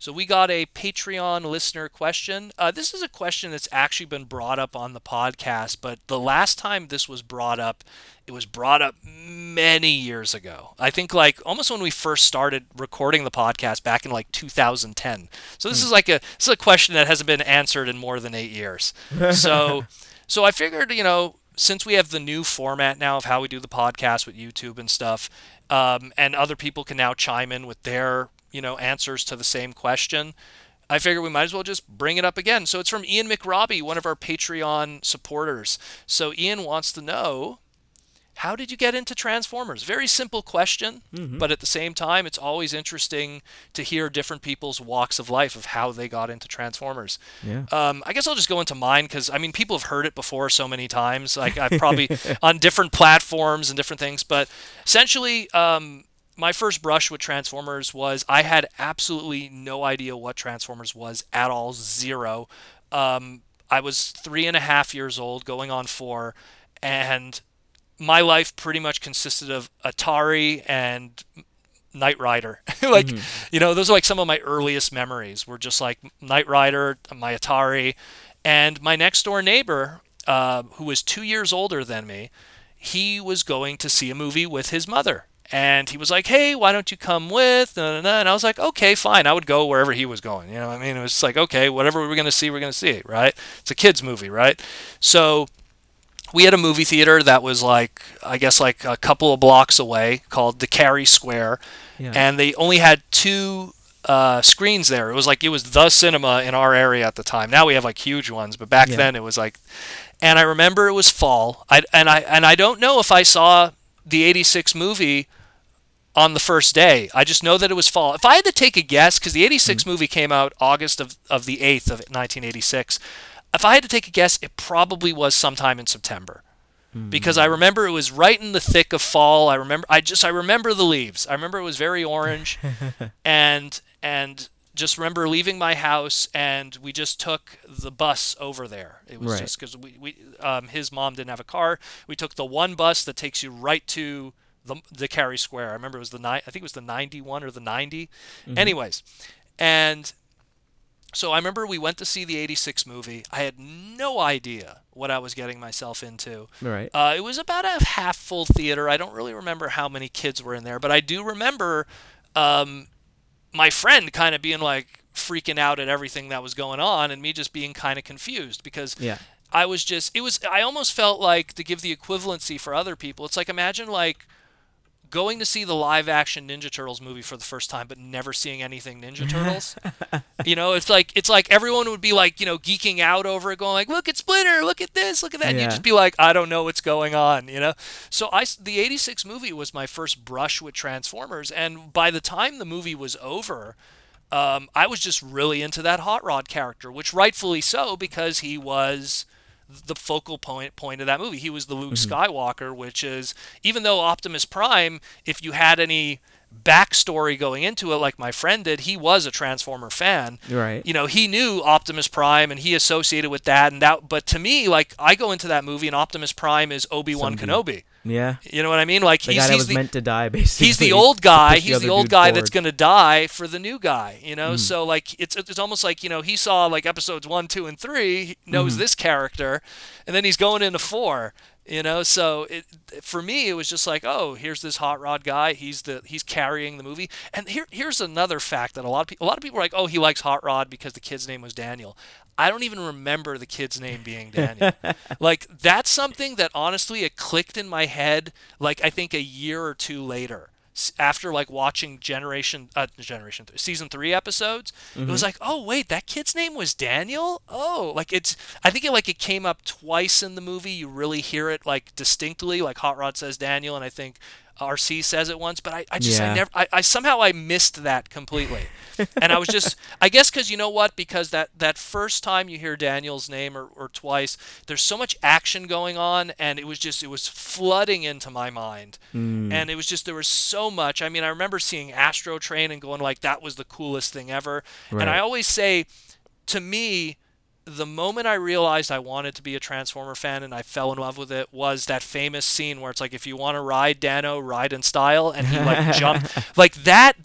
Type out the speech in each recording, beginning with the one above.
So we got a Patreon listener question. This is a question that's actually been brought up on the podcast, but the last time this was brought up, it was brought up many years ago. I think like almost when we first started recording the podcast back in like 2010. So this is like a question that hasn't been answered in more than 8 years. So I figured, since we have the new format now of how we do the podcast with YouTube and stuff, and other people can now chime in with their, answers to the same question, I figured we might as well just bring it up again. So it's from Ian McRobbie, one of our Patreon supporters. So Ian wants to know, how did you get into Transformers? Very simple question, but at the same time, it's always interesting to hear different people's walks of life of how they got into Transformers. Yeah. I guess I'll just go into mine because, I mean, people have heard it before so many times. Like, I've probably on different platforms and different things. But essentially, my first brush with Transformers was I had absolutely no idea what Transformers was at all, zero. I was 3.5 years old, going on 4, and my life pretty much consisted of Atari and Knight Rider. Those are like some of my earliest memories were just like Knight Rider, my Atari, and my next door neighbor, who was 2 years older than me, he was going to see a movie with his mother. And he was like, hey, why don't you come with? And I was like, okay, fine. I would go wherever he was going. It was just like, okay, whatever we're going to see, we're going to see, right? It's a kid's movie, right? So we had a movie theater that was like, I guess like a couple of blocks away called TheGreySkull. Yeah. And they only had 2 screens there. It was the cinema in our area at the time. Now we have like huge ones, but back then it was like, and I remember it was fall. I don't know if I saw the 86 movie on the first day. I just know that it was fall. If I had to take a guess, because the 86 movie came out August of the 8th of 1986, if I had to take a guess, it probably was sometime in September. Because I remember it was right in the thick of fall. I remember the leaves. I remember it was very orange, and just remember leaving my house, and we just took the bus over there. It was just because his mom didn't have a car. We took the one bus that takes you right to the Carey Square. I remember it was I think it was the 91 or the 90. Anyways, and so I remember we went to see the 86 movie. I had no idea what I was getting myself into. Right. It was about a half-full theater. I don't really remember how many kids were in there, but I do remember my friend kind of being like freaking out at everything that was going on, and me just being kind of confused because I almost felt like, to give the equivalency for other people, it's like, imagine like going to see the live-action Ninja Turtles movie for the first time, but never seeing anything Ninja Turtles. It's like everyone would be like, geeking out over it, going like, look at Splinter, look at this, look at that. And you'd just be like, I don't know what's going on, So the 86 movie was my first brush with Transformers, and by the time the movie was over, I was just really into that Hot Rod character, which rightfully so, because he was the focal point of that movie. He was the Luke Skywalker, which is, even though Optimus Prime, if you had any backstory going into it, like my friend did, he was a Transformer fan. Right. He knew Optimus Prime and he associated with that. But to me, like, I go into that movie and Optimus Prime is Obi-Wan Kenobi. Yeah. You know what I mean? Like, the guy that was meant to die, basically. He's the old guy. He's the old guy forward. that's going to die for the new guy, So, like, it's almost like, he saw, like, episodes 1, 2, and 3, he knows this character, and then he's going into 4, So, for me, it was just like, oh, here's this Hot Rod guy. He's carrying the movie. And here's another fact that a lot of people are like, oh, he likes Hot Rod because the kid's name was Daniel. I don't even remember the kid's name being Daniel. Like, that's something that, honestly, it clicked in my head, like, I think a year or 2 later, after, like, watching season 3 episodes. It was like, oh, wait, that kid's name was Daniel? Oh, like, I think it came up twice in the movie. You really hear it, like, distinctly, like Hot Rod says Daniel, and I think RC says it once, but I somehow I missed that completely. And I was just, I guess because you know what, because that first time you hear Daniel's name or twice, there's so much action going on, and it was flooding into my mind. And it was just, there was so much. I mean, I remember seeing Astro Train and going like, that was the coolest thing ever. Right. And I always say, to me, the moment I realized I wanted to be a Transformer fan and I fell in love with it was that famous scene where it's like, if you want to ride Dano, ride in style, and he like jumped like that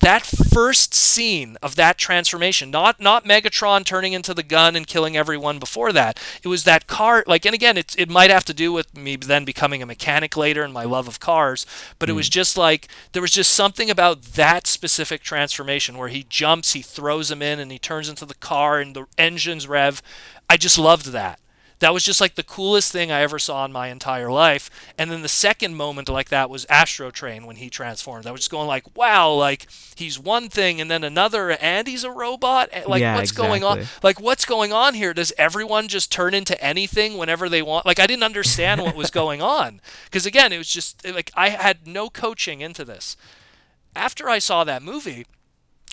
first scene of that transformation, not Megatron turning into the gun and killing everyone before that. It was that car, like, and again, it might have to do with me then becoming a mechanic later and my love of cars, but it was just like, there was just something about that specific transformation where he jumps, he throws him in, and he turns into the car and the engines rev. I just loved that. That was just like the coolest thing I ever saw in my entire life. And then the second moment like that was Astro Train when he transformed. I was just going like, wow, like he's one thing and then another, and he's a robot. Like, Yeah, what's going on? Like, what's going on here? Does everyone just turn into anything whenever they want? Like, I didn't understand what was going on. Because again, it was just like I had no coaching into this. After I saw that movie,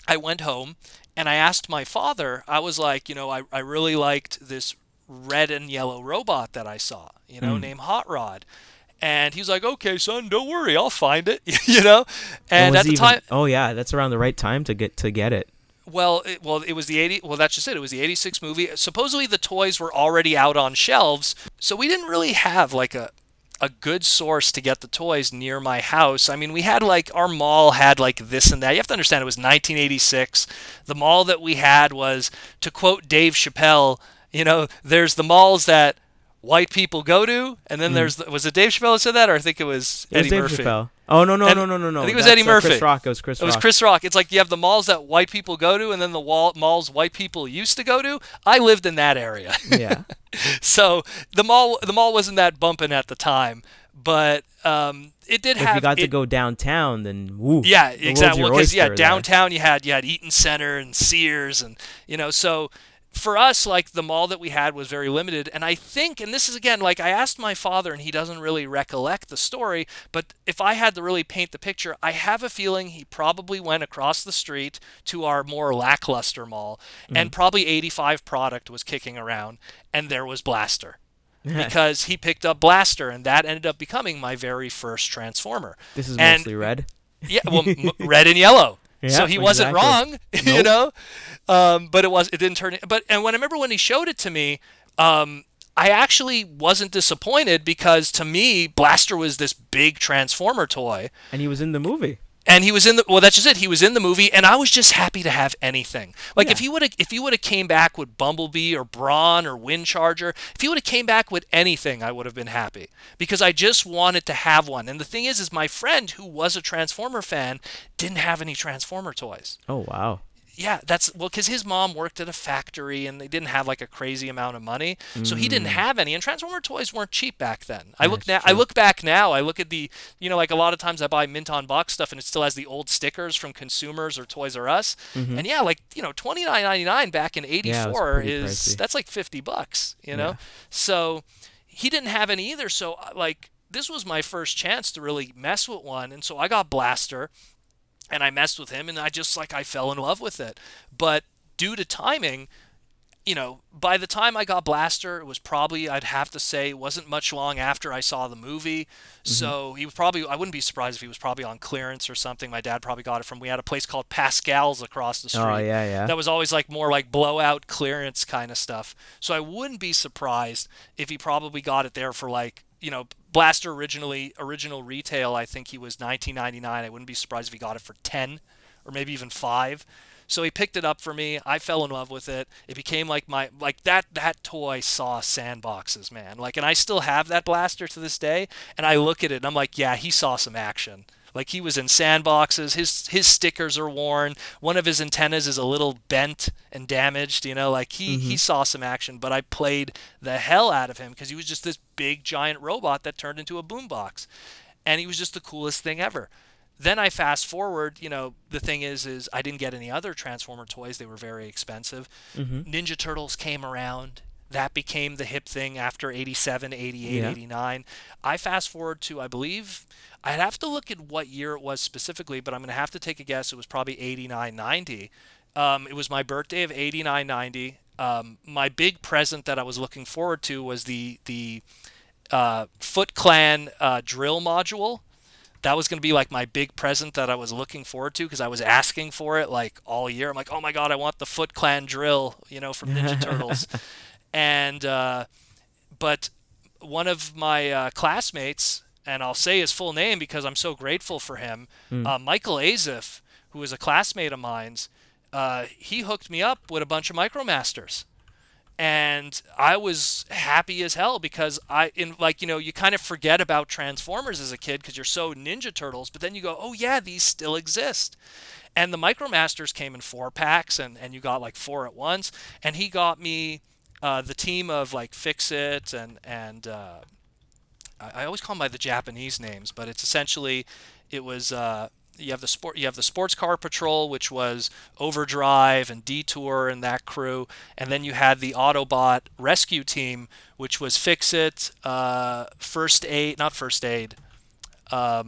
I went home and I asked my father, I was like, you know, I really liked this red and yellow robot that I saw, you know, named Hot Rod. And he was like, okay, son, don't worry, I'll find it, you know. And at the time, oh yeah, that's around the right time to get it. Well, it was the 80. Well, that's just it. It was the '86 movie. Supposedly the toys were already out on shelves, so we didn't really have like a good source to get the toys near my house. I mean, we had like, our mall had like this and that. You have to understand, it was 1986. The mall that we had was, to quote Dave Chappelle, you know, there's the malls that white people go to, and then there's was it Dave Chappelle who said that, or I think it was Eddie Murphy? Chappelle. Oh no. I think it was Eddie Murphy. Chris Rock. It was Chris Rock. It was Chris Rock. It's like you have the malls that white people go to, and then the malls white people used to go to. I lived in that area. Yeah. So the mall wasn't that bumping at the time, but it did have. If you got to go downtown, then woo. Yeah, exactly. Well, because yeah, downtown you had Eaton Center and Sears, and you know, so for us, like, the mall that we had was very limited. And I think, and this is again, like, I asked my father and he doesn't really recollect the story, but if I had to really paint the picture, I have a feeling he probably went across the street to our more lackluster mall, and probably 85 product was kicking around, and there was Blaster. Because he picked up Blaster, and that ended up becoming my very first Transformer. This is mostly red? Yeah, well, red and yellow. Yeah, so he wasn't wrong, Nope. you know, but it didn't turn. And when I remember when he showed it to me, I actually wasn't disappointed, because to me, Blaster was this big Transformer toy, and he was in the movie. And he was in the, well, that's just it. He was in the movie, and I was just happy to have anything. Like, if he would have came back with Bumblebee or Brawn or Windcharger, if he would have came back with anything, I would have been happy, because I just wanted to have one. And the thing is my friend, who was a Transformer fan, didn't have any Transformer toys. Oh wow. Yeah, because his mom worked at a factory and they didn't have like a crazy amount of money, so he didn't have any. And Transformer toys weren't cheap back then. I look back now. I look at the, you know, like a lot of times I buy mint on box stuff and it still has the old stickers from Consumers or Toys R Us, and yeah, like, you know, $29.99 back in '84 that's like $50, you know. So he didn't have any either. So like, this was my first chance to really mess with one, and so I got Blaster. And I messed with him, and I fell in love with it. But due to timing, you know, by the time I got Blaster, it was probably, I'd have to say, it wasn't much long after I saw the movie. So he was probably, I wouldn't be surprised if he was probably on clearance or something. My dad probably got it from, we had a place called Pascal's across the street. Oh, yeah. That was always like more like blowout clearance kind of stuff. So I wouldn't be surprised if he probably got it there for like, you know, Blaster original retail, I think he was $19.99. I wouldn't be surprised if he got it for 10 or maybe even 5. So he picked it up for me. I fell in love with it. It became like that toy saw sandboxes, man. Like, and I still have that Blaster to this day, and I look at it and I'm like, yeah, he saw some action. Like, he was in sandboxes. His stickers are worn. One of his antennas is a little bent and damaged, you know, like he saw some action, but I played the hell out of him because he was just this big giant robot that turned into a boombox, and he was just the coolest thing ever. Then I fast forward, you know, the thing is I didn't get any other Transformer toys. They were very expensive. Ninja Turtles came around. That became the hip thing after 87, 88, 89. I fast forward to, I believe, I'd have to look at what year it was specifically, but I'm going to have to take a guess. It was probably 89, 90. It was my birthday of 89, 90. My big present that I was looking forward to was the Foot Clan drill module. That was going to be like my big present that I was looking forward to, because I was asking for it like all year. I'm like, oh my God, I want the Foot Clan drill, you know, from Ninja Turtles. And but one of my classmates, and I'll say his full name because I'm so grateful for him, Michael Azif, who was a classmate of mine's, he hooked me up with a bunch of MicroMasters. And I was happy as hell because you kind of forget about Transformers as a kid because you're so Ninja Turtles, but then you go, oh yeah, these still exist. And the MicroMasters came in 4-packs, and you got like 4 at once. And he got me the team of like Fix-It and I always call them by the Japanese names, but it's essentially it was. You have the sports car patrol, which was Overdrive and Detour and that crew, and then you had the Autobot rescue team, which was Fix-It, First Aid, not First Aid. Oh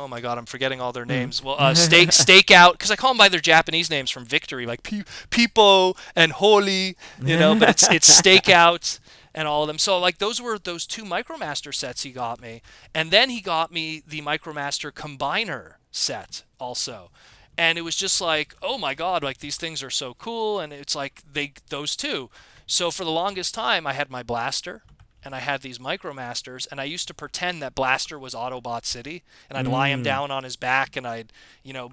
my God, I'm forgetting all their names. Well, Stakeout, because I call them by their Japanese names from Victory, like Pipo and Holy, but it's Stakeout. And all of them. So like those were those 2 MicroMaster sets he got me. And then he got me the MicroMaster Combiner set also. And it was just like, oh my God, like these things are so cool. And it's like those 2. So for the longest time I had my Blaster and I had these MicroMasters, and I used to pretend that Blaster was Autobot City, and I'd lie him down on his back, and I'd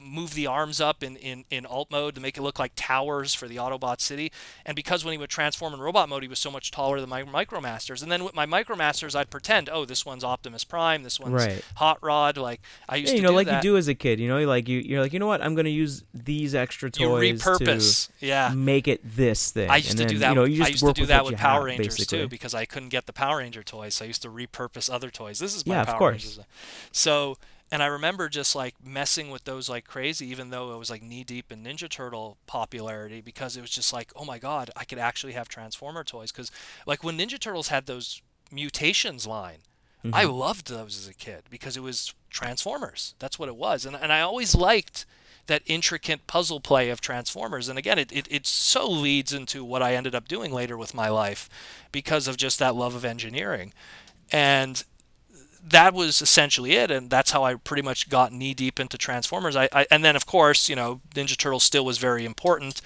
move the arms up in alt mode to make it look like towers for the Autobot City. And because when he would transform in robot mode, he was so much taller than my MicroMasters. And then with my MicroMasters, I'd pretend, oh, this one's Optimus Prime, this one's Hot Rod. Like I used to do like that. you do as a kid. You're like, you know what? I'm gonna use these extra toys you repurpose, to make it this thing. I used to do that. I used to do that with Power Rangers too, because I couldn't get the Power Ranger toys, so I used to repurpose other toys. This is my Power Rangers. So, and I remember just like messing with those like crazy, even though it was like knee deep in Ninja Turtle popularity, because it was just like, oh my God, I could actually have Transformer toys. Because like when Ninja Turtles had those Mutations line, I loved those as a kid because it was Transformers. That's what it was. And I always liked that intricate puzzle play of Transformers. And again, it so leads into what I ended up doing later with my life because of just that love of engineering. And that was essentially it, and that's how I pretty much got knee deep into Transformers. And then of course, Ninja Turtles still was very important.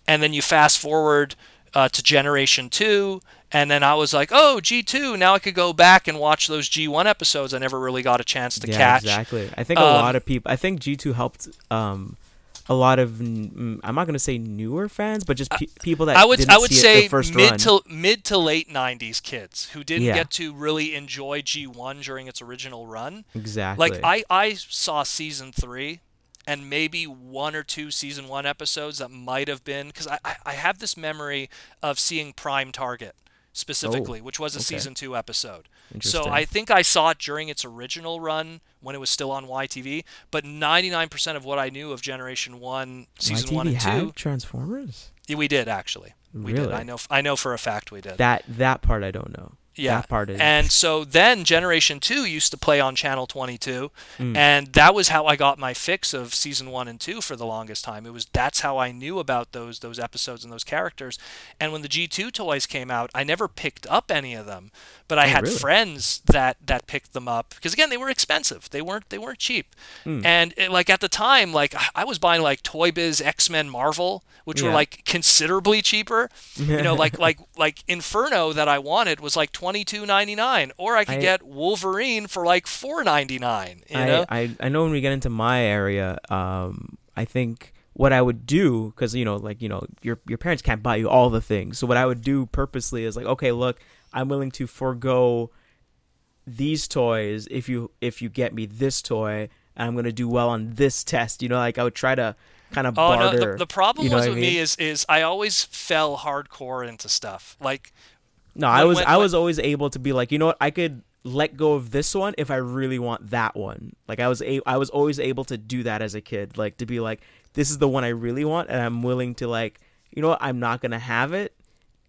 And then you fast forward to Generation 2, and then I was like, oh, G2, now I could go back and watch those G1 episodes I never really got a chance to catch. Exactly. I think a lot of people, I think G2 helped a lot of, I'm not going to say newer fans, but just people that didn't see it the first run. Mid to late 90s kids who didn't get to really enjoy G1 during its original run. Exactly. Like I saw season 3 and maybe 1 or 2 season 1 episodes that might have been, because I have this memory of seeing Prime Target specifically, which was a season 2 episode. So I think I saw it during its original run when it was still on YTV, but 99% of what I knew of Generation 1, season YTV 1 and 2 had Transformers? We did actually. We really? did. I know for a fact we did. That part I don't know. Yeah, that part is. And so then Generation 2 used to play on Channel 22, and that was how I got my fix of season 1 and 2 for the longest time. That's how I knew about those episodes and those characters. And when the G2 toys came out, I never picked up any of them, but I had friends that picked them up because again, they were expensive. They weren't cheap. And like at the time, like I was buying like Toy Biz X-Men Marvel, which were like considerably cheaper. Like Inferno that I wanted was like $22.99, or I could get Wolverine for like $4.99. I know when we get into my area, I think what I would do, because your parents can't buy you all the things, so what I would do purposely is like, okay, look, I'm willing to forego these toys if you get me this toy, and I'm gonna do well on this test. Like I would try to kind of barter. No, the problem was with me is I always fell hardcore into stuff like. No, I was always able to be like, you know what, I could let go of this one if I really want that one. Like I was always able to do that as a kid, like to be like, this is the one I really want, and I'm willing to like, you know what, I'm not gonna have it.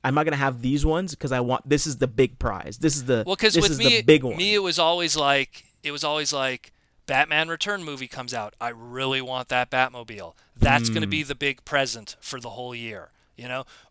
I'm not gonna have these ones because I want. This is the big prize. This is the the big one. Me, it was always like Batman Return movie comes out. I really want that Batmobile. That's gonna be the big present for the whole year.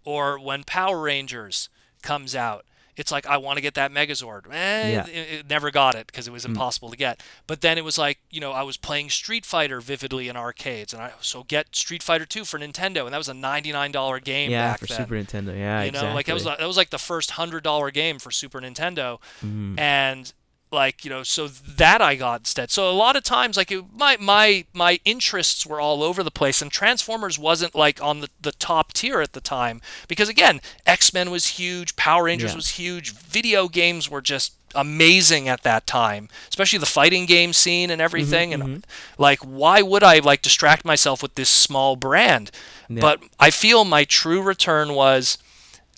Or when Power Rangers comes out, it's like, I want to get that Megazord. It never got it because it was impossible to get. But then it was like, I was playing Street Fighter vividly in arcades, and so get Street Fighter 2 for Nintendo, and that was a $99 game back then. Yeah, for Super Nintendo. Yeah, exactly. Like that was like the first $100 game for Super Nintendo, and like, so that I got instead. So a lot of times, like, my interests were all over the place, and Transformers wasn't like on the top tier at the time, because again, X-Men was huge, Power Rangers Yeah. was huge, video games were just amazing at that time, especially the fighting game scene and everything. And like, why would I like distract myself with this small brand? Yeah. But I feel my true return was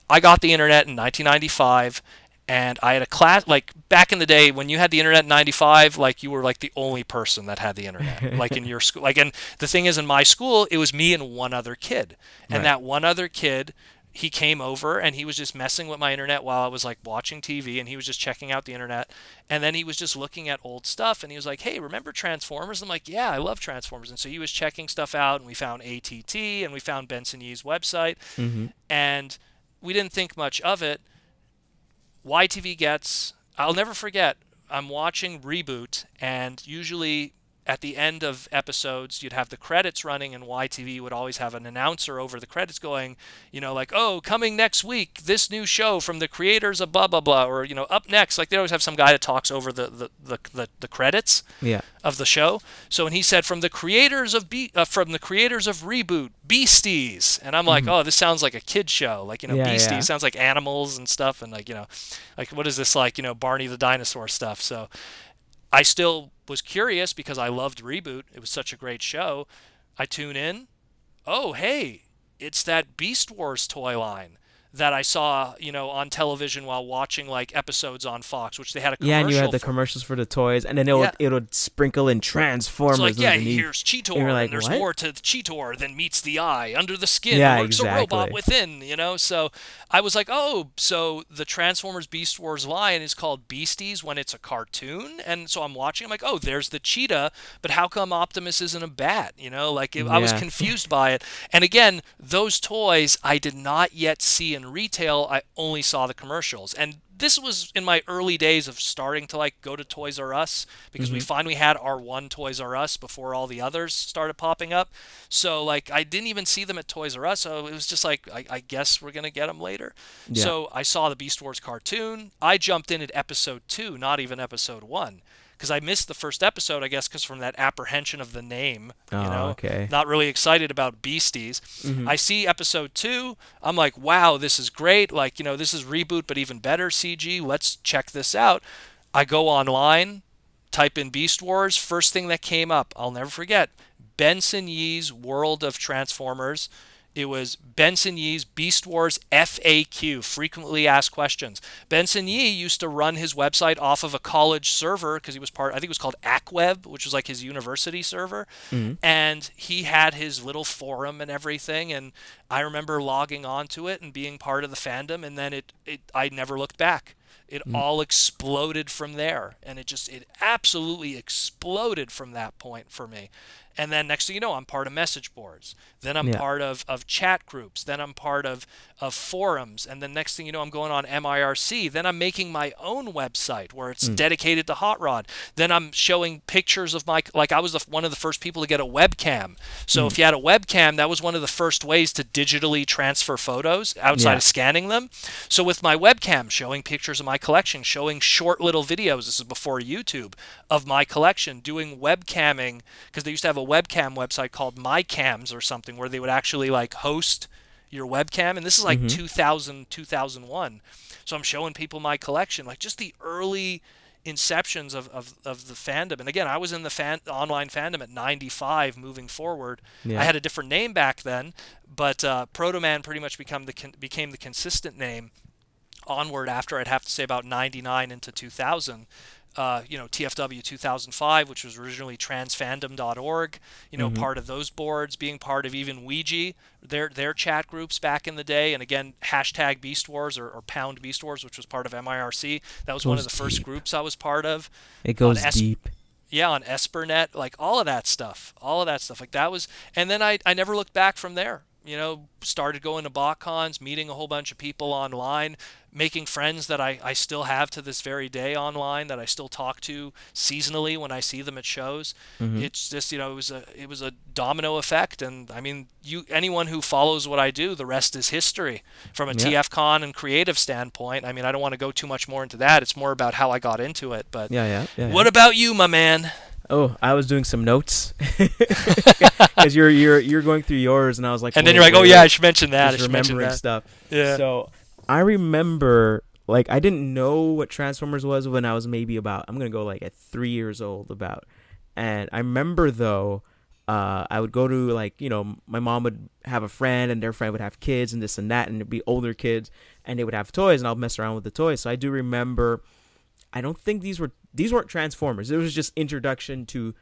I got the internet in 1995, and I had a class, like back in the day when you had the internet in 95, like you were like the only person that had the internet, like in your school. Like, and the thing is, in my school, it was me and one other kid. And Right. that one other kid, he came over and he was just messing with my internet while I was like watching TV, and he was just checking out the internet. And then he was just looking at old stuff, and he was like, "Hey, remember Transformers?" I'm like, "Yeah, I love Transformers." And so he was checking stuff out, and we found ATT, and we found Benson Yee's website. And we didn't think much of it. YTV gets, I'll never forget, I'm watching Reboot, and usually at the end of episodes, you'd have the credits running, and YTV would always have an announcer over the credits going, like, "Oh, coming next week, this new show from the creators of blah, blah, blah," or, "Up next." Like, they always have some guy that talks over the credits Yeah. of the show. So when he said, from the creators of Reboot, Beasties," and I'm like, "Oh, this sounds like a kid show." Like, Yeah, Beasties yeah. sounds like animals and stuff, and like, like, what is this, like, Barney the dinosaur stuff. So I still was curious because I loved Reboot. It was such a great show. I tune in. Oh, hey, it's that Beast Wars toy line that I saw, on television while watching like episodes on Fox, which they had a Yeah, and you had commercial the for. commercials for the toys, and then Yeah. it would sprinkle in Transformers It's like, yeah, underneath. here's Cheetor, And you're like, and there's what? more to Cheetor than meets the eye. Under the skin Yeah, lurks a robot exactly. within. So I was like, oh, so the Transformers Beast Wars line is called Beasties when it's a cartoon? And so I'm watching, I'm like, oh, there's the cheetah, but how come Optimus isn't a bat? Like, I was Yeah. confused by it. And again, those toys I did not yet see in retail. I only saw the commercials. And this was in my early days of starting to like go to Toys R Us, because we finally had our one Toys R Us before all the others started popping up. So like, I didn't even see them at Toys R Us, so it was just like, I guess we're gonna get them later. Yeah. So I saw the Beast Wars cartoon. I jumped in at episode 2, not even episode 1, because I missed the first episode, I guess, because from that apprehension of the name, Oh, okay. not really excited about Beasties. I see episode 2. I'm like, wow, this is great. Like, this is Reboot, but even better CG. Let's check this out. I go online, type in Beast Wars. First thing that came up, I'll never forget, Benson Yee's World of Transformers. It was Benson Yee's Beast Wars FAQ, frequently asked questions. Benson Yee used to run his website off of a college server, because he was I think it was called AcWeb, which was like his university server. And he had his little forum and everything. And I remember logging onto it and being part of the fandom. And then I never looked back. It all exploded from there. And it absolutely exploded from that point for me. And then next thing you know, I'm part of message boards. Then I'm Yeah. part of chat groups. Then I'm part of forums. And then next thing you know, I'm going on MIRC. Then I'm making my own website where it's dedicated to Hot Rod. Then I'm showing pictures of like, I was one of the first people to get a webcam. So if you had a webcam, that was one of the first ways to digitally transfer photos outside Yeah. of scanning them. So with my webcam, showing pictures of my collection, showing short little videos, this is before YouTube, of my collection, doing webcamming, because they used to have a webcam website called MyCams or something, where they would actually like host your webcam. And this is like 2000, 2001. So I'm showing people my collection, like just the early inceptions of the fandom. And again, I was in the online fandom at 95 moving forward. Yeah. I had a different name back then, but Proto Man pretty much became the consistent name onward after, I'd have to say, about 99 into 2000. TFW 2005, which was originally transfandom.org, part of those boards, being part of even Ouija, their chat groups back in the day. And again, hashtag Beast Wars or pound Beast Wars, which was part of MIRC. That was one of the first deep. groups I was part of. It goes on deep. Yeah, on Espernet, like all of that stuff like that was. And then I never looked back from there. started going to BotCons, meeting a whole bunch of people online, making friends that I still have to this very day online, that I still talk to seasonally when I see them at shows. Mm-hmm. It's just, it was a domino effect. And I mean, anyone who follows what I do, the rest is history from a TFCon and creative standpoint. I mean, I don't want to go too much more into that. It's more about how I got into it. But what about you, my man? Oh, I was doing some notes because you're going through yours, and I was like, and then you're like, oh yeah, I should mention that. I should mention that stuff. Yeah. So I remember, like, I didn't know what Transformers was when I was maybe about, I'm gonna go like at 3 years old about, and I remember though, I would go to, like, my mom would have a friend, and their friend would have kids and this and that, and it'd be older kids, and they would have toys, and I'll mess around with the toys. So I do remember. I don't think these weren't Transformers. It was just introduction to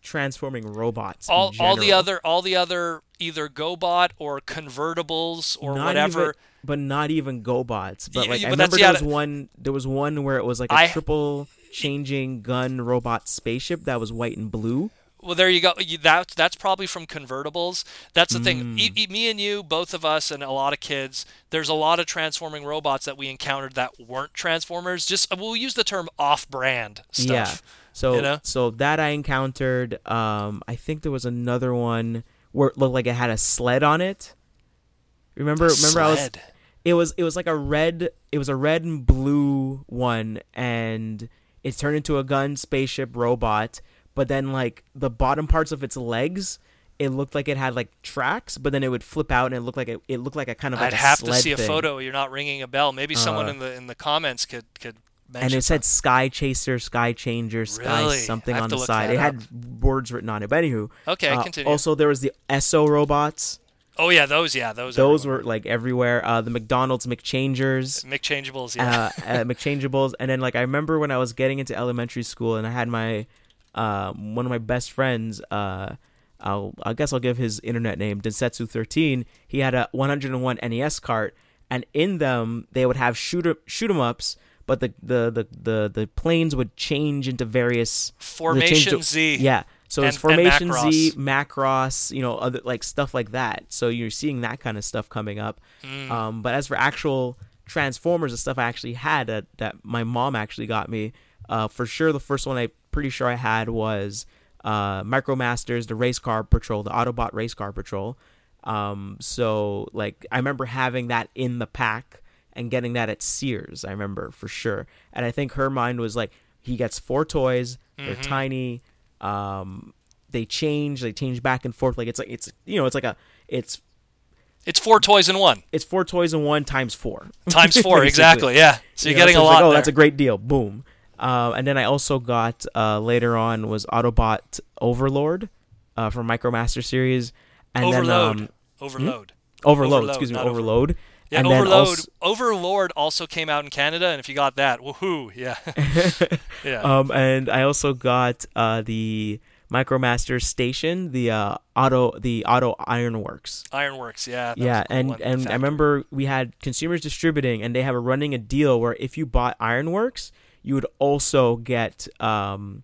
transforming robots. All the other either GoBot or convertibles or not whatever. But not even GoBots. But like, I but remember there was one where it was like a triple changing gun robot spaceship that was white and blue. Well, there you go. That's probably from convertibles. That's the thing. Me and you, both of us, and a lot of kids, there's a lot of transforming robots that we encountered that weren't Transformers. Just, we'll use the term off-brand stuff. Yeah. So that I encountered. I think there was another one where it looked like it had a sled on it. Remember, sled. It was like a red. It was a red and blue one, and it turned into a gun spaceship robot. But then, like, the bottom parts of its legs, it looked like it had like tracks, but then it would flip out, and it looked like a kind of like I'd have sled to see thing. a photo. You're not ringing a bell. Maybe someone in the comments could mention. And it said Sky Chaser, Sky Changer, Sky something on the side. It had words written on it. But anywho, okay, continue. Also, there was the Esso robots. Oh yeah, those were like everywhere. The McDonald's McChangers, McChangeables, McChangeables, and then, like, I remember when I was getting into elementary school, and I had my one of my best friends, I guess I'll give his internet name, Densetsu13. He had a 101 NES cart, and in them they would have shoot 'em ups, but the planes would change into various Formation Z. Yeah, so it's Formation Z, Macross, other like stuff like that. So you're seeing that kind of stuff coming up. But as for actual Transformers, the stuff I actually had that my mom actually got me, for sure the first one I pretty sure I had was Micromasters, the Race Car Patrol, the Autobot Race Car Patrol. So, like, I remember having that in the pack and getting that at Sears, I remember for sure. And I think her mind was like, he gets 4 toys, they're tiny, they change back and forth. Like, it's 4 toys in one. It's 4 toys in one times 4. Times 4, exactly, yeah. So you're getting a lot. Like, that's a great deal. Boom. And then I also got, later on, was Autobot Overlord from Micromaster series. And Overload. Overload. Yeah, and Overlord also came out in Canada, and if you got that, woohoo, yeah. Yeah. And I also got the Micromaster Station, the Auto Ironworks. Ironworks, yeah. Yeah, and I remember we had Consumers Distributing, and they have running a deal where if you bought Ironworks, you would also get the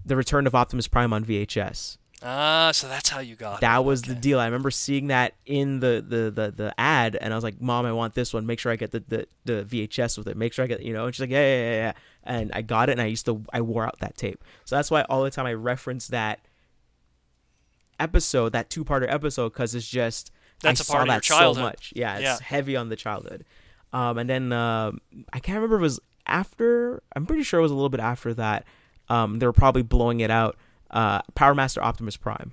Return of Optimus Prime on VHS. So that's how you got it. That was the deal. I remember seeing that in the ad, and I was like, Mom, I want this one. Make sure I get the VHS with it. Make sure I get, and she's like, yeah. And I got it, and I wore out that tape. So that's why all the time I reference that episode, that 2-parter episode, because it's just, that's I a saw part of that your childhood. so much. Yeah, it's heavy on the childhood. And then I can't remember if it was after, I'm pretty sure it was a little bit after that. They were probably blowing it out. Power Master Optimus Prime.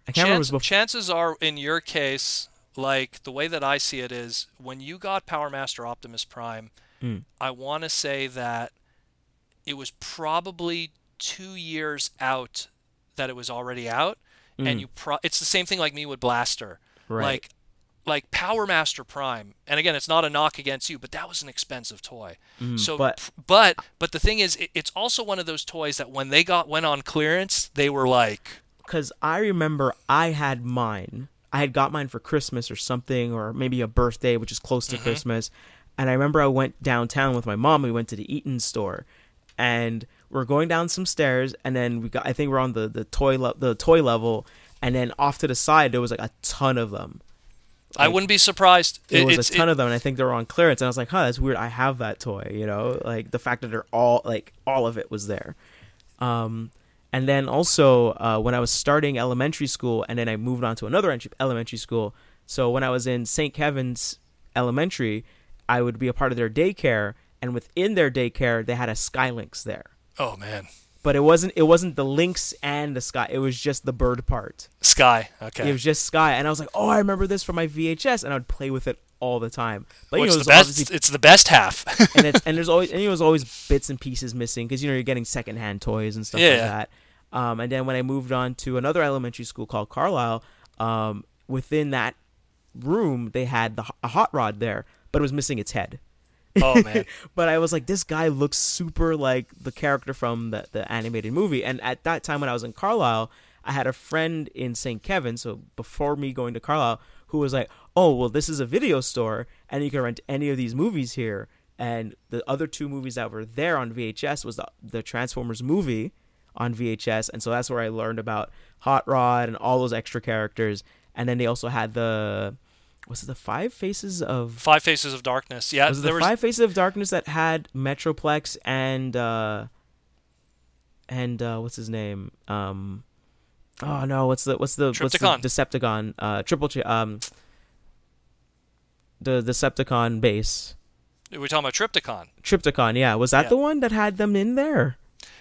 I can't remember. If it was chances are, in your case, like the way that I see it is, when you got Power Master Optimus Prime, I want to say that it was probably 2 years out that it was already out, and it's the same thing like me with Blaster. Right. Like Power Master Prime, and again, it's not a knock against you, but that was an expensive toy. So, but the thing is, it's also one of those toys that when they went on clearance, they were like. Because I remember I had mine. I had got mine for Christmas or something, or maybe a birthday, which is close to Christmas. And I remember I went downtown with my mom. We went to the Eaton store, and we're going down some stairs, and then I think we're on the toy level. and then off to the side there was like a ton of them. I wouldn't be surprised. There was a ton of them, and I think they were on clearance. And I was like, "Huh, that's weird. I have that toy." You know, like the fact that they're all of it was there. And then also when I was starting elementary school, and then I moved on to another elementary school. So when I was in St. Kevin's Elementary, I would be a part of their daycare, and within their daycare, they had a Skylinks there. Oh man. But it wasn't the Lynx and the Sky. It was just the bird part. Sky. Okay. It was just Sky, and I was like, "Oh, I remember this from my VHS," and I would play with it all the time. But it's the best. It's the best half. and there's always bits and pieces missing because you're getting secondhand toys and stuff like that. And then when I moved on to another elementary school called Carlisle, within that room they had a hot rod there, but it was missing its head. Oh man. But I was like, this guy looks super like the character from the animated movie. And at that time when I was in Carlisle, I had a friend in St. Kevin, so before me going to Carlisle, who was like, "Oh, well, this is a video store and you can rent any of these movies here." And the other two movies that were there on VHS was the Transformers movie on VHS, and so that's where I learned about Hot Rod and all those extra characters. And then they also had was it the Five Faces of Darkness? Yeah, was it the Five Faces of Darkness that had Metroplex and what's his name? Oh no, what's the Decepticon? The Decepticon base. We're talking about Trypticon, yeah. Was that the one that had them in there?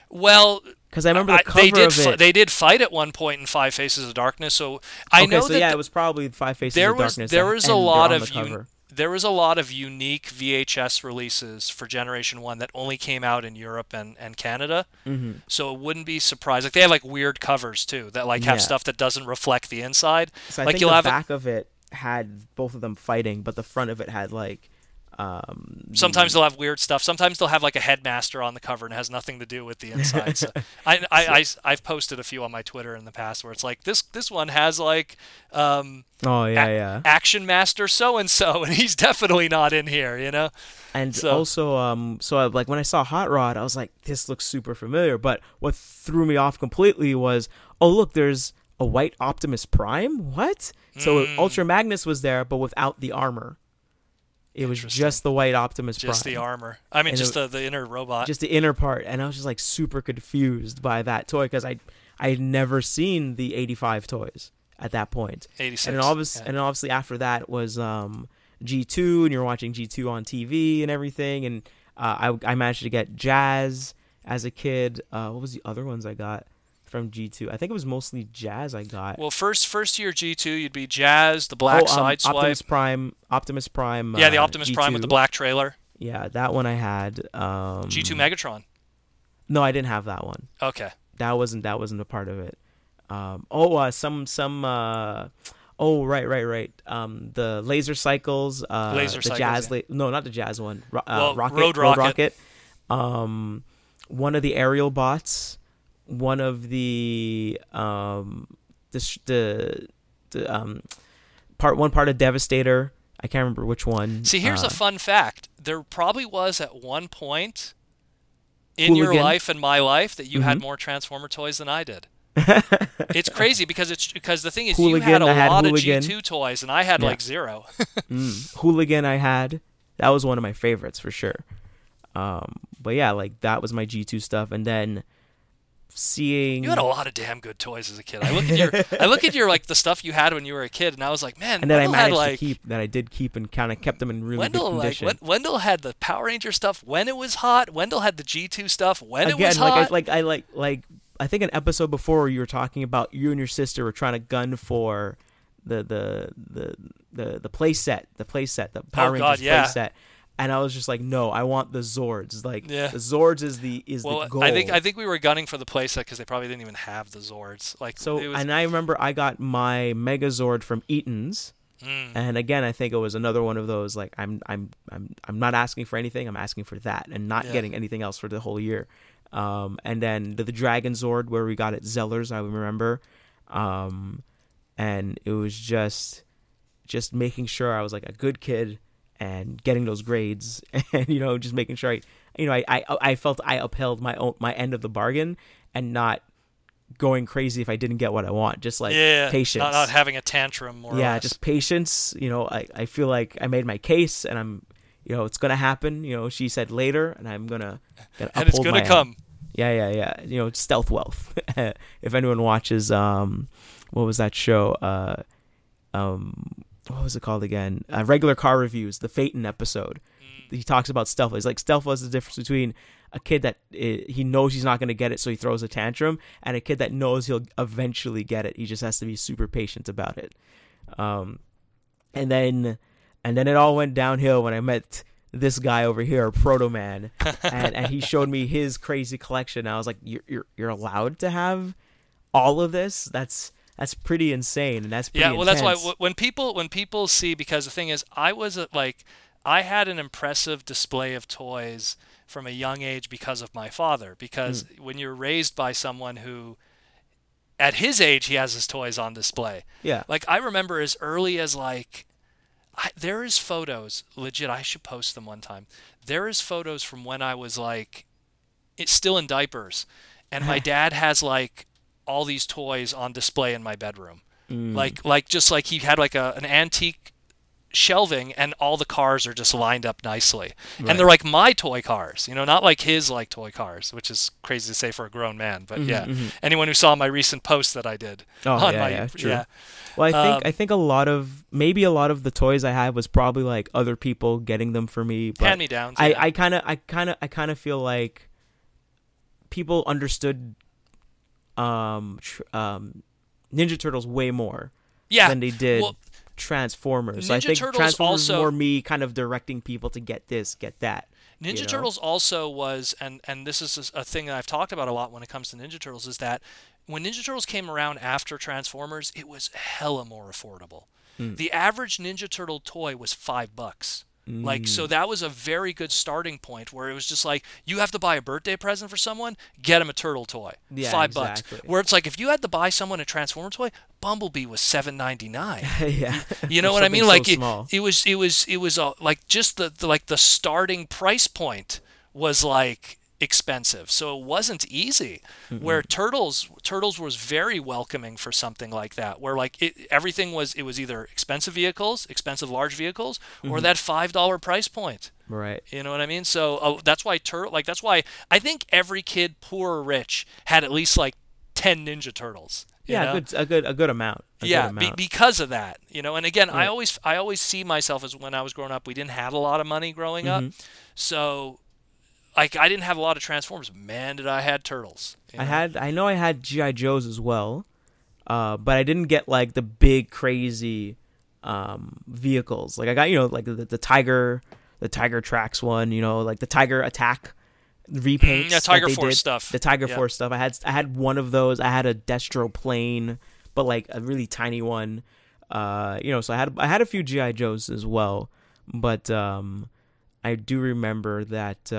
Well, because I remember the cover of it. They did fight at one point in Five Faces of Darkness, so I know that. Yeah, it was probably Five Faces of Darkness. There was a lot of unique VHS releases for Generation 1 that only came out in Europe and Canada. Mm-hmm. So it wouldn't be surprised. Like they have like weird covers too that like have stuff that doesn't reflect the inside. So I think the back of it had both of them fighting, but the front of it had like. Sometimes they'll have weird stuff. Sometimes they'll have like a headmaster on the cover and it has nothing to do with the inside. So I've posted a few on my Twitter in the past where it's like this one has like Action Master so and he's definitely not in here, you know. And also so like when I saw Hot Rod, I was like, this looks super familiar. But what threw me off completely was, oh look, there's a white Optimus Prime. What? So Ultra Magnus was there, but without the armor. It was just the white Optimus Prime. Just the armor. I mean, just the inner robot. Just the inner part. And I was just like super confused by that toy because I had never seen the 85 toys at that point. 86. And then obviously after that was G2, and you're watching G2 on TV and everything. And I managed to get Jazz as a kid. What was the other ones I got from G2? I think it was mostly Jazz I got. Well, first year G2, you'd be Jazz, the black Sideswipe. Optimus Prime. Yeah, the Optimus G2. Prime with the black trailer. Yeah, that one I had. G2 Megatron. No, I didn't have that one. Okay. That wasn't a part of it. Right. The Laser Cycles. The Jazz. Yeah. No, not the Jazz one. Road Rocket. One of the aerial bots. One of the part of Devastator. I can't remember which one. See, here's a fun fact. There probably was at one point in your life and my life that you had more Transformer toys than I did. It's crazy because the thing is you had a lot of G2 toys and I had like zero. Hooligan I had. That was one of my favorites for sure. But yeah, like that was my G2 stuff. And then seeing you had a lot of damn good toys as a kid. I look at your like the stuff you had when you were a kid, and I was like, man. And then I managed to keep and kind of kept them in really good condition. Wendell had the Power Ranger stuff when it was hot. Wendell had the G2 stuff when it was hot. I think an episode before you were talking about you and your sister were trying to gun for the play set, the Power Rangers play set. And I was just like, no, I want the Zords. Like the Zords is the goal. I think we were gunning for the playset because they probably didn't even have the Zords. And I remember I got my Megazord from Eaton's, and again I think it was another one of those like I'm not asking for anything. I'm asking for that and not getting anything else for the whole year. And then the Dragon Zord where we got it Zellers, I remember, and it was just making sure I was like a good kid. And getting those grades, and just making sure I felt I upheld my end of the bargain, and not going crazy if I didn't get what I want. Just like patience, not having a tantrum. More or less. Just patience. I feel like I made my case, and I'm, it's gonna happen. She said later, and I'm gonna and it's gonna come. Yeah. Stealth wealth. If anyone watches, what was that show? What was it called again? Regular Car Reviews, the Phaeton episode. He talks about stealth. He's like, stealth was the difference between a kid that he knows he's not going to get it, so he throws a tantrum, and a kid that knows he'll eventually get it. He just has to be super patient about it. And then it all went downhill when I met this guy over here, Proto Man, and he showed me his crazy collection. I was like, you're allowed to have all of this? That's pretty insane, and that's pretty intense. That's why when people see, because the thing is, I had an impressive display of toys from a young age because of my father. Because when you're raised by someone who, at his age, he has his toys on display. Yeah. Like, I remember as early as there is photos, legit, I should post them one time. There is photos from when I was still in diapers, and my dad has all these toys on display in my bedroom. Just like he had an antique shelving, and all the cars are just lined up nicely. Right. And they're like my toy cars, not like his toy cars, which is crazy to say for a grown man. But anyone who saw my recent post that I did. True. Well, I think a lot of the toys I had was probably other people getting them for me. But hand-me-downs. I kind of feel like people understood Ninja Turtles way more than they did Transformers. I think Transformers was more me kind of directing people to get this, get that. Ninja Turtles also was, and this is a thing that I've talked about a lot when it comes to Ninja Turtles, is that when Ninja Turtles came around after Transformers, it was hella more affordable. The average Ninja Turtle toy was $5. So that was a very good starting point, where it was just you have to buy a birthday present for someone, get them a turtle toy, $5. Where it's if you had to buy someone a Transformer toy, Bumblebee was $7.99. Yeah, you know what I mean? So it was just the starting price point was expensive, so it wasn't easy. Where Turtles was very welcoming for something like that, where everything was either expensive vehicles, expensive large vehicles, or that $5 price point. Right. You know what I mean? So that's why that's why I think every kid, poor or rich, had at least 10 Ninja Turtles. A good amount. Because of that, And again, I always see myself as, when I was growing up, we didn't have a lot of money growing up, so. I didn't have a lot of Transformers. Man, did I had Turtles. I know I had G.I. Joes as well, but I didn't get the big crazy vehicles. I got the Tiger Tracks one. The Tiger Attack repaints. Tiger Force stuff. The Tiger Force stuff. I had one of those. I had a Destro plane, but a really tiny one. So I had a few G.I. Joes as well, but. I do remember that,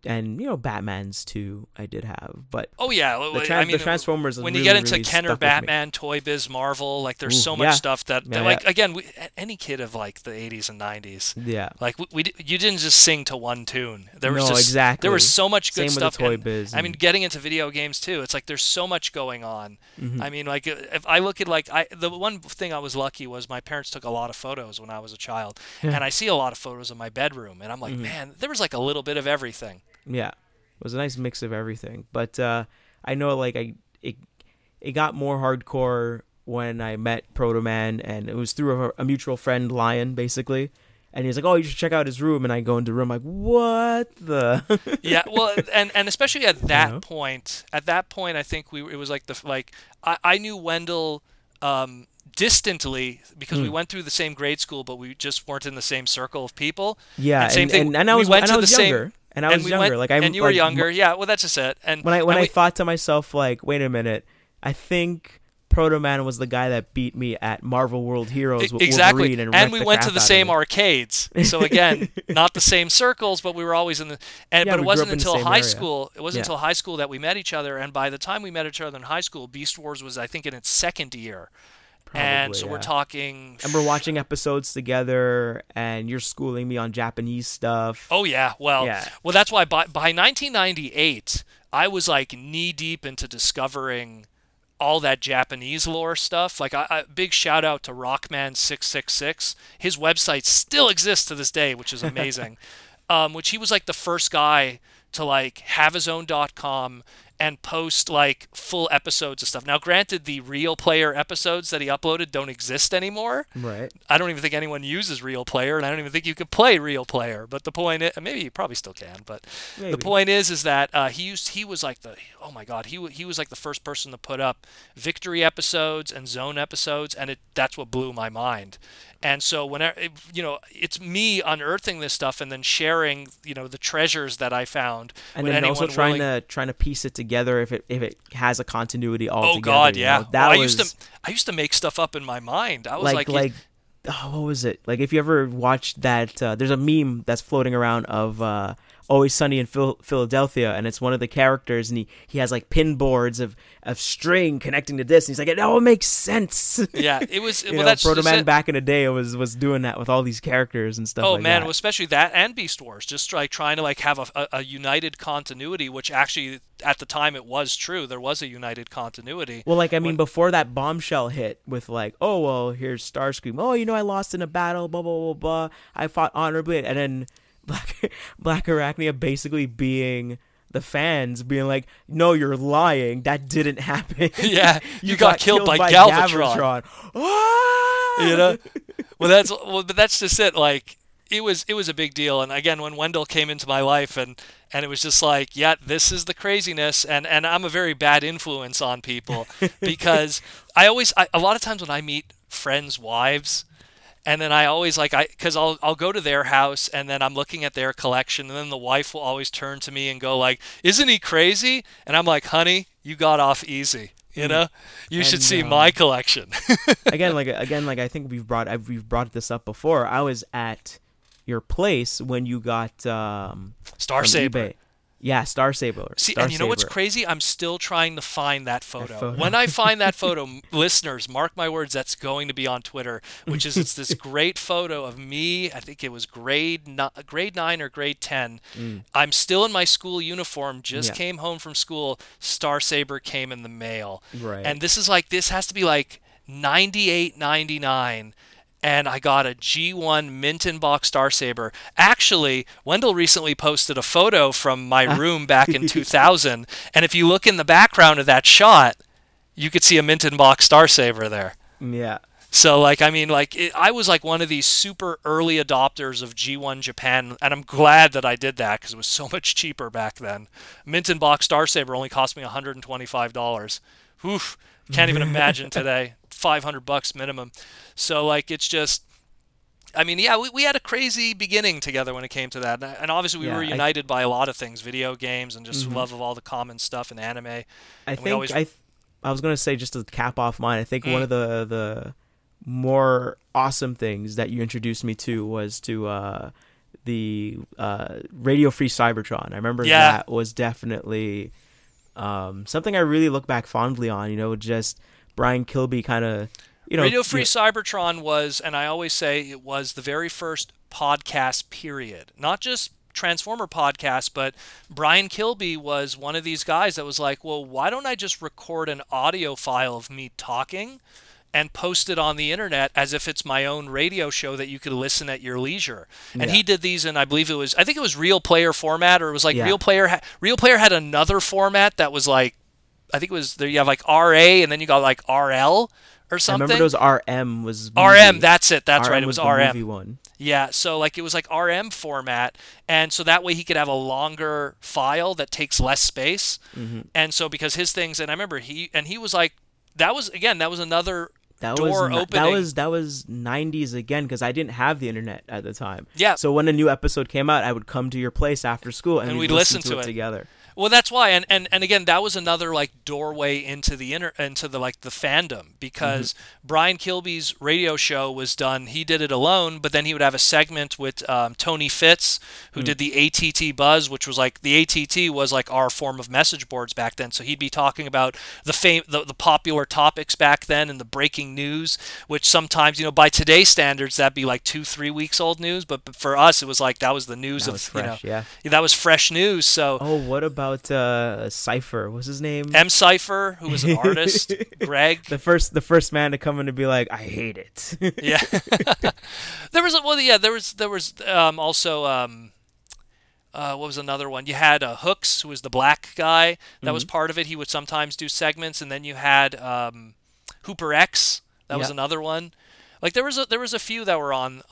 and Batman's too. I did have, but the Transformers. When you get into Kenner, Batman, Toy Biz, Marvel, there's so much stuff that, again, any kid of the 80s and 90s. Yeah. You didn't just sing to one tune. There was exactly. There was so much good Same stuff. With the Toy Biz. Getting into video games too. It's there's so much going on. If I look at the one thing I was lucky was my parents took a lot of photos when I was a child, and I see a lot of photos of my bedroom, and I'm like, man, there was a little bit of everything. Yeah, it was a nice mix of everything. But I know it got more hardcore when I met Proto Man, and it was through a mutual friend, Lion, basically. And he's like, "Oh, you should check out his room." And I go into the room, what the? Yeah, well, and especially at that point. At that point, I think it was I knew Wendell distantly, because we went through the same grade school, but we just weren't in the same circle of people. Yeah, and same thing. And I was younger. And I was younger. And you were younger. Yeah, well, that's just it. And when I thought to myself, wait a minute, I think Proto Man was the guy that beat me at Marvel World Heroes with Wolverine, and we went to the same arcades. So again, not the same circles, but we were always in the. But it wasn't until high school. It wasn't until high school that we met each other. And by the time we met each other in high school, Beast Wars was, I think, in its second year. Probably, and so we're talking. And we're watching episodes together, and you're schooling me on Japanese stuff. Oh yeah, well, that's why by 1998, I was like knee deep into discovering all that Japanese lore stuff. Like, big shout out to Rockman666. His website still exists to this day, which is amazing. Which he was like the first guy to like have his own .com and post like full episodes of stuff. Now, granted, the Real Player episodes that he uploaded don't exist anymore. Right. I don't even think anyone uses Real Player, and I don't even think you could play Real Player. But the point is, maybe you probably still can. But Maybe. the point is that he was like the, oh my God, he was like the first person to put up Victory episodes and Zone episodes, and that's what blew my mind. And so whenever, it's me unearthing this stuff and then sharing, the treasures that I found. And then also trying to piece it together if it has a continuity altogether. Oh God, yeah. That I used to make stuff up in my mind. I was like what was it? Like, if you ever watched that, there's a meme that's floating around of Always Sunny in Philadelphia, and it's one of the characters, and he has like pin boards of string connecting to this, and he's like, it all makes sense. Yeah, it was. That's Proto Man back in the day was doing that with all these characters and stuff. Oh like man, that. Well, especially that and Beast Wars, just like trying to like have a united continuity, which actually at the time it was true. There was a united continuity. Well, like, I mean, before that bombshell hit with like, oh well, here's Starscream. Oh, I lost in a battle. Blah blah blah blah. I fought honorably, and then Black Arachnia basically being the fans being like, no, you're lying, that didn't happen. Yeah, you got killed by Galvatron. Ah! But that's just it. Like, it was a big deal. And again, when Wendell came into my life and it was just like, yeah, this is the craziness, and I'm a very bad influence on people because a lot of times when I meet friends' wives, and then I always because I'll go to their house and then I'm looking at their collection, and then the wife will always turn to me and go like, isn't he crazy? And I'm like, honey, you got off easy. You should see my collection. again, I think we've brought this up before. I was at your place when you got Star Saber. Yeah, Star Saber. See, and you know what's crazy? I'm still trying to find that photo. When I find that photo, listeners, mark my words, that's going to be on Twitter, it's this great photo of me. I think it was grade 9 or grade 10. I'm still in my school uniform, came home from school. Star Saber came in the mail. Right. And this has to be like 98, 99. And I got a G1 mint-in-box Star Saber. Actually, Wendell recently posted a photo from my room back in 2000, and if you look in the background of that shot, you could see a mint-in-box Star Saber there. Yeah. So, I was like one of these super early adopters of G1 Japan, and I'm glad that I did that because it was so much cheaper back then. Mint-in-box Star Saber only cost me $125. Oof, can't even imagine today. $500 minimum. So it's just, we had a crazy beginning together when it came to that, and obviously we were united by a lot of things, video games and just love of all the common stuff in anime. I was gonna say, just to cap off mine, I think one of the more awesome things that you introduced me to was to the Radio Free Cybertron. I remember that was definitely something I really look back fondly on. Just Brian Kilby kind of, Radio Free Cybertron was, and I always say it was the very first podcast, period. Not just Transformer podcast, but Brian Kilby was one of these guys that was like, well, why don't I just record an audio file of me talking and post it on the internet as if it's my own radio show that you could listen at your leisure. And he did these in, I think it was Real Player format, or it was like Real Player had another format that was like, I think it was there. You have like RA, and then you got like RL or something. I remember those RM was movie. RM. That's it. That's right. It was RM. Movie one. Yeah. So it was like RM format, and so that way he could have a longer file that takes less space. And so because his things, and I remember he was like, that was another door opening. That was 90s again, because I didn't have the internet at the time. Yeah. So when a new episode came out, I would come to your place after school and we'd listen to it together. Well, that's why, and again, that was another doorway into the fandom, because Brian Kilby's radio show was done. He did it alone, but then he would have a segment with Tony Fitz, who did the ATT Buzz, which was the ATT was like our form of message boards back then. So he'd be talking about the popular topics back then and the breaking news, which sometimes, by today's standards, that'd be like 2-3 weeks old news, but for us, it was like that was the news that was fresh, that was fresh news. So what about about Cypher? What's his name? M. Cypher, who was an artist. Greg. The first man to come in and be like, I hate it. Yeah. There was also what was another one? You had Hooks, who was the black guy that was part of it. He would sometimes do segments, and then you had Hooper X. That was another one. Like there was a few that were on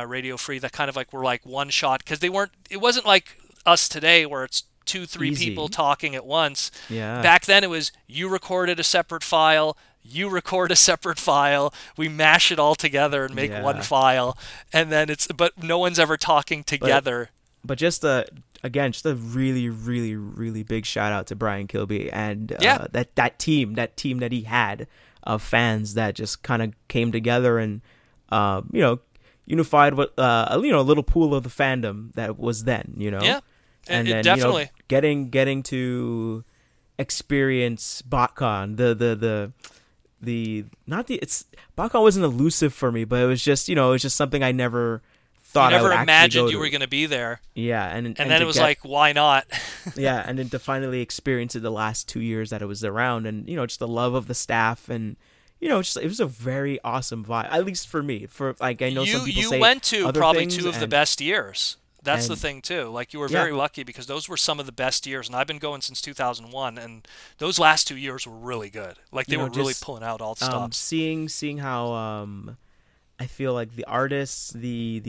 Radio Free that kind of like were like one shot, because they weren't. It wasn't like us today where it's 2-3 people talking at once. Yeah. Back then it was you recorded a separate file, you record a separate file, we mash it all together and make one file, and then but no one's ever talking together. But just a really, really, really big shout out to Brian Kilby and that team that he had of fans that just kind of came together and unified what a little pool of the fandom that was then, Yeah. And then definitely getting to experience BotCon, BotCon wasn't elusive for me, but it was just something I never thought you never I would imagined actually you were going to be there. Yeah, and then it was like, why not? Yeah, and then to finally experience it the last 2 years that it was around, and just the love of the staff, and just it was a very awesome vibe, at least for me. For like, I know some people say you went to other probably things, two of the best years. That's the thing too. Like, you were very lucky, because those were some of the best years, and I've been going since 2001, and those last 2 years were really good. Like, they were really pulling out all the stops. Seeing how I feel like the artists, the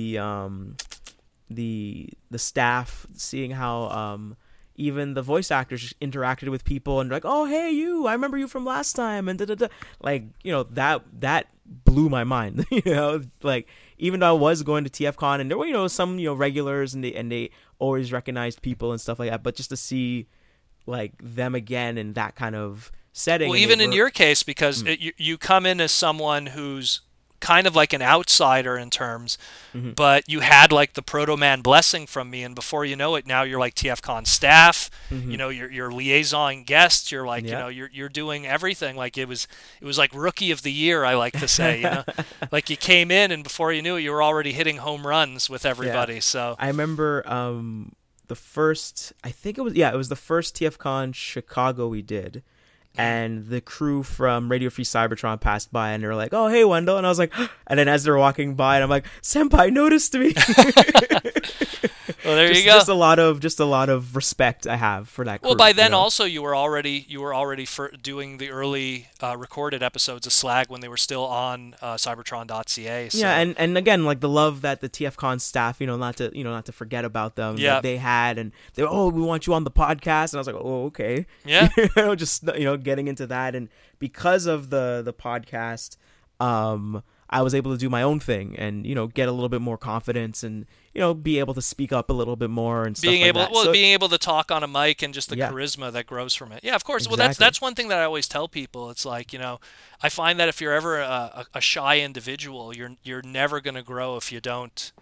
staff, seeing how even the voice actors interacted with people and like, oh hey you, I remember you from last time, and like that blew my mind. Like, even though I was going to TFCon and there were some regulars and they always recognized people and stuff like that, but just to see like them again in that kind of setting. Well, even in your case, because you come in as someone who's kind of like an outsider in terms, but you had like the Proto Man blessing from me, and before you know it, now you're like TFCon staff. You're liaison guest. You're like you're doing everything. Like it was like Rookie of the Year, I like to say. Like you came in, and before you knew it, you were already hitting home runs with everybody. So I remember the first, I think it was the first TFCon Chicago we did. And the crew from Radio Free Cybertron passed by, and they were like, "Oh, hey, Wendell," and I was like, and then as they're walking by, and I'm like, "Senpai noticed me." Well, there you go. Just a lot of respect I have for that crew. Well, by then also you were already doing the early recorded episodes of Slag when they were still on Cybertron.ca. So. Yeah, and again, like the love that the TFCon staff, not to forget about them, that they had, and they were, oh, we want you on the podcast, and I was like, oh, okay, yeah, just getting into that, and because of the podcast, I was able to do my own thing and get a little bit more confidence and be able to speak up a little bit more and stuff like that. Well, being able to talk on a mic and just the charisma that grows from it. Yeah, of course. Exactly. Well, that's one thing that I always tell people. It's like, I find that if you're ever a shy individual, you're never going to grow if you don't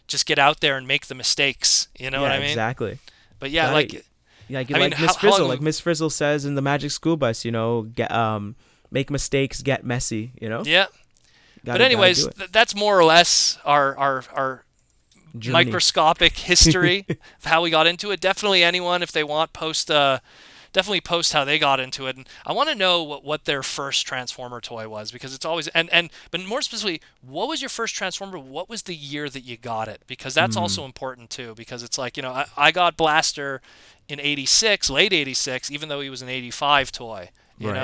just get out there and make the mistakes. You know what I mean? Exactly. But yeah, like Miss Frizzle, like Miss Frizzle says in the Magic School Bus, make mistakes, get messy. Yeah. But anyways, that's more or less our journey. Microscopic history of how we got into it. Definitely anyone, if they want, post how they got into it. And I want to know what their first Transformer toy was, because it's always but more specifically, what was your first Transformer? What was the year that you got it? Because that's also important too, because it's like, I got Blaster in 86, late 86, even though he was an 85 toy.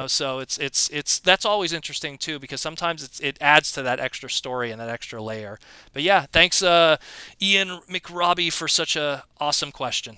So it's that's always interesting too, because sometimes it adds to that extra story and that extra layer. But yeah, thanks Ian McRobbie for such a awesome question.